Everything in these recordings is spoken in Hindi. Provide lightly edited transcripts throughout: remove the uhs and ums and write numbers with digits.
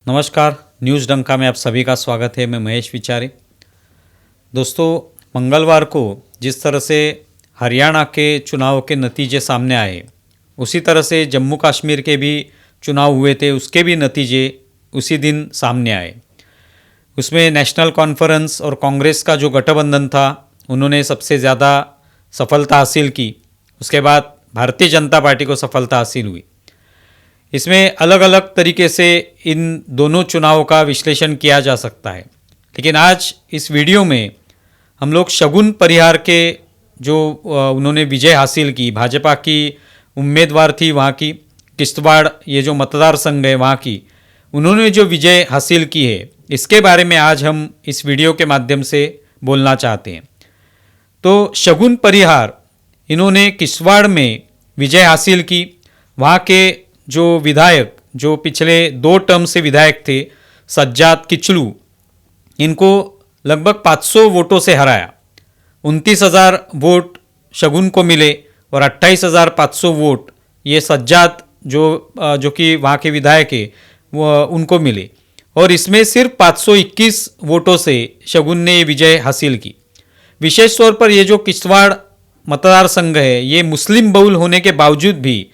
नमस्कार, न्यूज़ डंका में आप सभी का स्वागत है। मैं महेश विचारे। दोस्तों, मंगलवार को जिस तरह से हरियाणा के चुनाव के नतीजे सामने आए, उसी तरह से जम्मू कश्मीर के भी चुनाव हुए थे, उसके भी नतीजे उसी दिन सामने आए। उसमें नेशनल कॉन्फ्रेंस और कांग्रेस का जो गठबंधन था, उन्होंने सबसे ज़्यादा सफलता हासिल की। उसके बाद भारतीय जनता पार्टी को सफलता हासिल हुई। इसमें अलग अलग तरीके से इन दोनों चुनावों का विश्लेषण किया जा सकता है, लेकिन आज इस वीडियो में हम लोग शगुन परिहार के जो उन्होंने विजय हासिल की, भाजपा की उम्मीदवार थी वहाँ की, किश्तवाड़ ये जो मतदार संघ है वहाँ की, उन्होंने जो विजय हासिल की है, इसके बारे में आज हम इस वीडियो के माध्यम से बोलना चाहते हैं। तो शगुन परिहार इन्होंने किश्तवाड़ में विजय हासिल की। वहाँ के जो विधायक, जो पिछले 2 टर्म से विधायक थे, सज्जाद किचलू, इनको लगभग 500 वोटों से हराया। 29,000 वोट शगुन को मिले और 28,500 वोट ये सज्जाद जो कि वहाँ के विधायक है वो उनको मिले, और इसमें सिर्फ 521 वोटों से शगुन ने ये विजय हासिल की। विशेष तौर पर ये जो किश्तवाड़ मतदार संघ है, ये मुस्लिम बहुल होने के बावजूद भी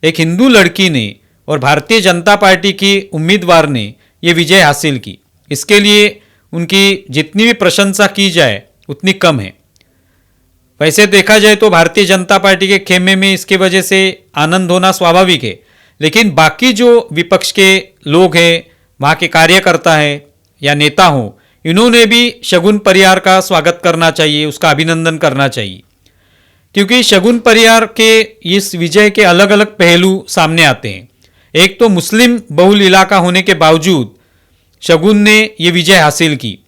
एक हिंदू लड़की ने और भारतीय जनता पार्टी की उम्मीदवार ने ये विजय हासिल की। इसके लिए उनकी जितनी भी प्रशंसा की जाए उतनी कम है। वैसे देखा जाए तो भारतीय जनता पार्टी के खेमे में इसके वजह से आनंद होना स्वाभाविक है, लेकिन बाकी जो विपक्ष के लोग हैं, वहाँ के कार्यकर्ता हैं या नेता हों, इन्होंने भी शगुन परिहार का स्वागत करना चाहिए, उसका अभिनंदन करना चाहिए, क्योंकि शगुन परिहार के इस विजय के अलग अलग पहलू सामने आते हैं। एक तो मुस्लिम बहुल इलाका होने के बावजूद शगुन ने ये विजय हासिल की,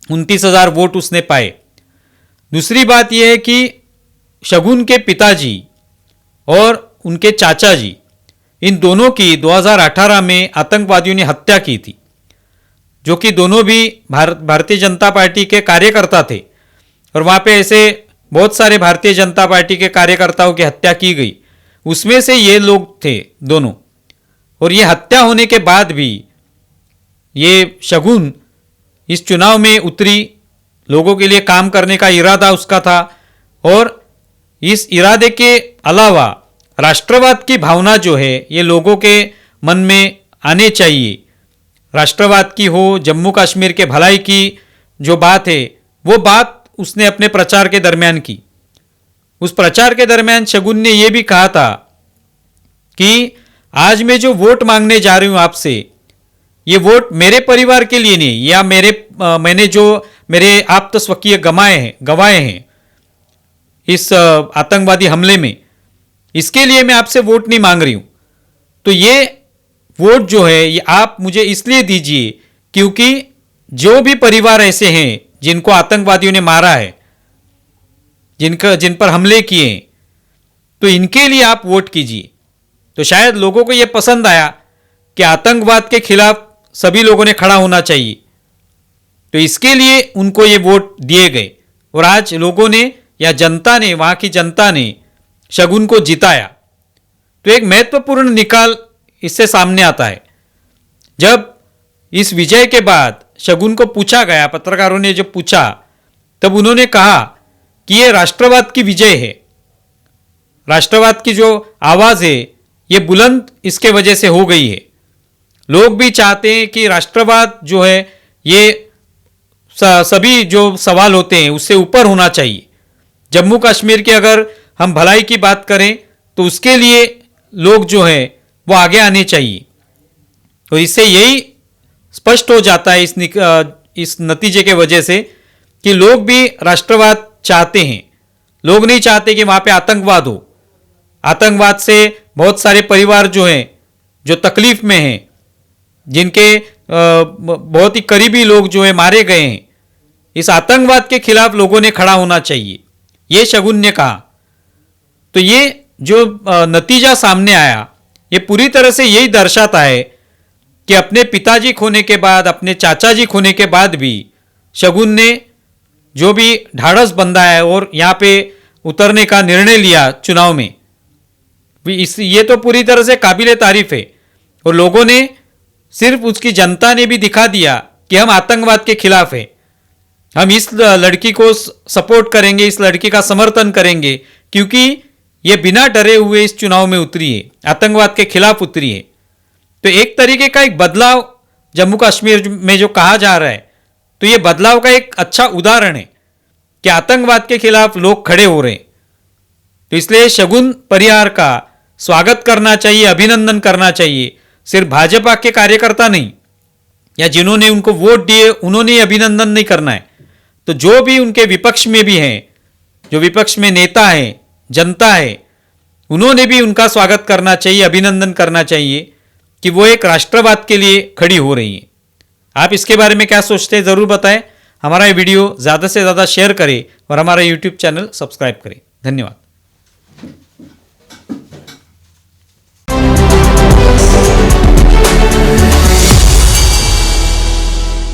29,000 वोट उसने पाए। दूसरी बात यह है कि शगुन के पिताजी और उनके चाचा जी, इन दोनों की 2018 में आतंकवादियों ने हत्या की थी, जो कि दोनों भी भारतीय जनता पार्टी के कार्यकर्ता थे, और वहाँ पे ऐसे बहुत सारे भारतीय जनता पार्टी के कार्यकर्ताओं की हत्या की गई। उसमें से ये लोग थे दोनों, और ये हत्या होने के बाद भी ये शगुन इस चुनाव में उतरी, लोगों के लिए काम करने का इरादा उसका था, और इस इरादे के अलावा राष्ट्रवाद की भावना जो है ये लोगों के मन में आने चाहिए। राष्ट्रवाद की हो, जम्मू कश्मीर के भलाई की जो बात है, वो बात उसने अपने प्रचार के दरमियान की। उस प्रचार के दरमियान शगुन ने यह भी कहा था कि आज मैं जो वोट मांगने जा रही हूं आपसे, ये वोट मेरे परिवार के लिए नहीं, या मैंने जो मेरे आप्त स्वकीय गवाए हैं इस आतंकवादी हमले में, इसके लिए मैं आपसे वोट नहीं मांग रही हूं। तो ये वोट जो है ये आप मुझे इसलिए दीजिए क्योंकि जो भी परिवार ऐसे हैं जिनको आतंकवादियों ने मारा है, जिन पर हमले किए, तो इनके लिए आप वोट कीजिए। तो शायद लोगों को यह पसंद आया कि आतंकवाद के खिलाफ सभी लोगों ने खड़ा होना चाहिए, तो इसके लिए उनको ये वोट दिए गए, और आज लोगों ने या जनता ने, वहां की जनता ने शगुन को जिताया। तो एक महत्वपूर्ण निकाल इससे सामने आता है। जब इस विजय के बाद शगुन को पूछा गया, पत्रकारों ने जब पूछा, तब उन्होंने कहा कि यह राष्ट्रवाद की विजय है। राष्ट्रवाद की जो आवाज है ये बुलंद इसके वजह से हो गई है। लोग भी चाहते हैं कि राष्ट्रवाद जो है ये सभी जो सवाल होते हैं उससे ऊपर होना चाहिए। जम्मू कश्मीर की अगर हम भलाई की बात करें तो उसके लिए लोग जो है वो आगे आने चाहिए। तो इससे यही स्पष्ट हो जाता है इस नतीजे के वजह से कि लोग भी राष्ट्रवाद चाहते हैं। लोग नहीं चाहते कि वहां पे आतंकवाद हो। आतंकवाद से बहुत सारे परिवार जो हैं, जो तकलीफ में हैं, जिनके बहुत ही करीबी लोग जो है मारे गए हैं, इस आतंकवाद के खिलाफ लोगों ने खड़ा होना चाहिए, ये शगुन ने कहा। तो ये जो नतीजा सामने आया ये पूरी तरह से यही दर्शाता है कि अपने पिताजी खोने के बाद, अपने चाचा जी खोने के बाद भी शगुन ने जो भी ढाढ़स बंधा है और यहाँ पे उतरने का निर्णय लिया चुनाव में, ये तो पूरी तरह से काबिले तारीफ है। और लोगों ने, सिर्फ उसकी जनता ने भी दिखा दिया कि हम आतंकवाद के खिलाफ है, हम इस लड़की को सपोर्ट करेंगे, इस लड़की का समर्थन करेंगे, क्योंकि ये बिना डरे हुए इस चुनाव में उतरी है, आतंकवाद के खिलाफ उतरी है। तो एक तरीके का एक बदलाव जम्मू कश्मीर में जो कहा जा रहा है, तो ये बदलाव का एक अच्छा उदाहरण है कि आतंकवाद के खिलाफ लोग खड़े हो रहे हैं। तो इसलिए शगुन परिहार का स्वागत करना चाहिए, अभिनंदन करना चाहिए। सिर्फ भाजपा के कार्यकर्ता नहीं, या जिन्होंने उनको वोट दिए उन्होंने ही अभिनंदन नहीं करना है, तो जो भी उनके विपक्ष में भी हैं, जो विपक्ष में नेता है, जनता है, उन्होंने भी उनका स्वागत करना चाहिए, अभिनंदन करना चाहिए कि वो एक राष्ट्रवाद के लिए खड़ी हो रही है। आप इसके बारे में क्या सोचते हैं, ज़रूर बताएं। हमारा ये वीडियो ज़्यादा से ज़्यादा शेयर करें और हमारा यूट्यूब चैनल सब्सक्राइब करें। धन्यवाद।